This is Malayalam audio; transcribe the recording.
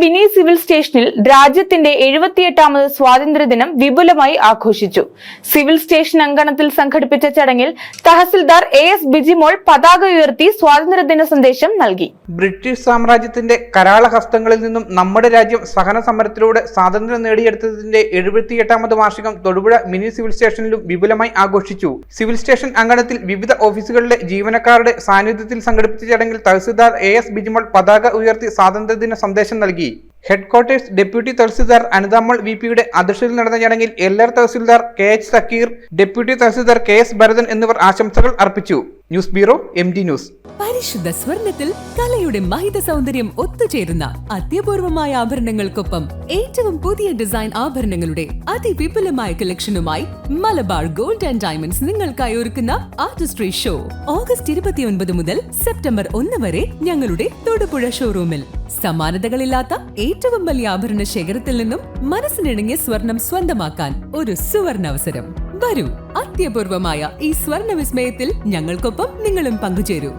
മിനി സിവിൽ സ്റ്റേഷനിൽ രാജ്യത്തിന്റെ 78ാമത് സ്വാതന്ത്ര്യദിനം വിപുലമായി ആഘോഷിച്ചു. സിവിൽ സ്റ്റേഷൻ അങ്കണത്തിൽ സംഘടിപ്പിച്ച ചടങ്ങിൽ തഹസിൽദാർ AS ബിജിമോൾ പതാക ഉയർത്തി സ്വാതന്ത്ര്യദിന സന്ദേശം നൽകി. ബ്രിട്ടീഷ് സാമ്രാജ്യത്തിന്റെ കരാള ഹസ്തങ്ങളിൽ നിന്നും നമ്മുടെ രാജ്യം സഹന സമരത്തിലൂടെ സ്വാതന്ത്ര്യം നേടിയെടുത്തതിന്റെ 78ാമത് വാർഷികം തൊടുപുഴ മിനി സിവിൽ സ്റ്റേഷനിലും വിപുലമായി ആഘോഷിച്ചു. സിവിൽ സ്റ്റേഷൻ അങ്കണത്തിൽ വിവിധ ഓഫീസുകളിലെ ജീവനക്കാരുടെ സാന്നിധ്യത്തിൽ സംഘടിപ്പിച്ച ചടങ്ങിൽ തഹസിൽദാർ AS ബിജിമോൾ പതാക ഉയർത്തി സ്വാതന്ത്ര്യദിന സന്ദേശം നൽകി. ഹെഡ്ക്വാർട്ടേഴ്സ് ഡെപ്യൂട്ടി തഹസിൽദാർ അനിതാമോൾ VPയുടെ അധ്യക്ഷതയിൽ നടന്ന ചടങ്ങിൽ LR tahsildar KH Zakir, deputy tahsildar KS Bharathan എന്നിവർ ആശംസകൾ അർപ്പിച്ചു. News bureau MD news. പരിശുദ്ധ സ്വർണത്തിൽ കലയുടെ മഹിത സൗന്ദര്യം ഒത്തുചേരുന്ന അത്യപൂർവമായ ആഭരണങ്ങൾക്കൊപ്പം ഏറ്റവും പുതിയ ഡിസൈൻ ആഭരണങ്ങളുടെ അതിവിപുലമായ കളക്ഷനുമായി മലബാർ ഗോൾഡ് ആൻഡ് ഡയമണ്ട്സ് നിങ്ങൾക്കായി ഒരുക്കുന്ന ആർട്ടിസ്ട്രി ഷോ ഓഗസ്റ്റ് 29 മുതൽ സെപ്റ്റംബർ 1 വരെ ഞങ്ങളുടെ തൊടുപുഴ ഷോറൂമിൽ. സമാനതകളില്ലാത്ത ഏറ്റവും വലിയ ആഭരണ ശേഖരത്തിൽ നിന്നും മനസ്സിനിണങ്ങിയ സ്വർണം സ്വന്തമാക്കാൻ ഒരു സുവർണ അവസരം. വരൂ, അത്യപൂർവമായ ഈ സ്വർണ്ണ വിസ്മയത്തിൽ ഞങ്ങൾക്കൊപ്പം നിങ്ങളും പങ്കുചേരൂ.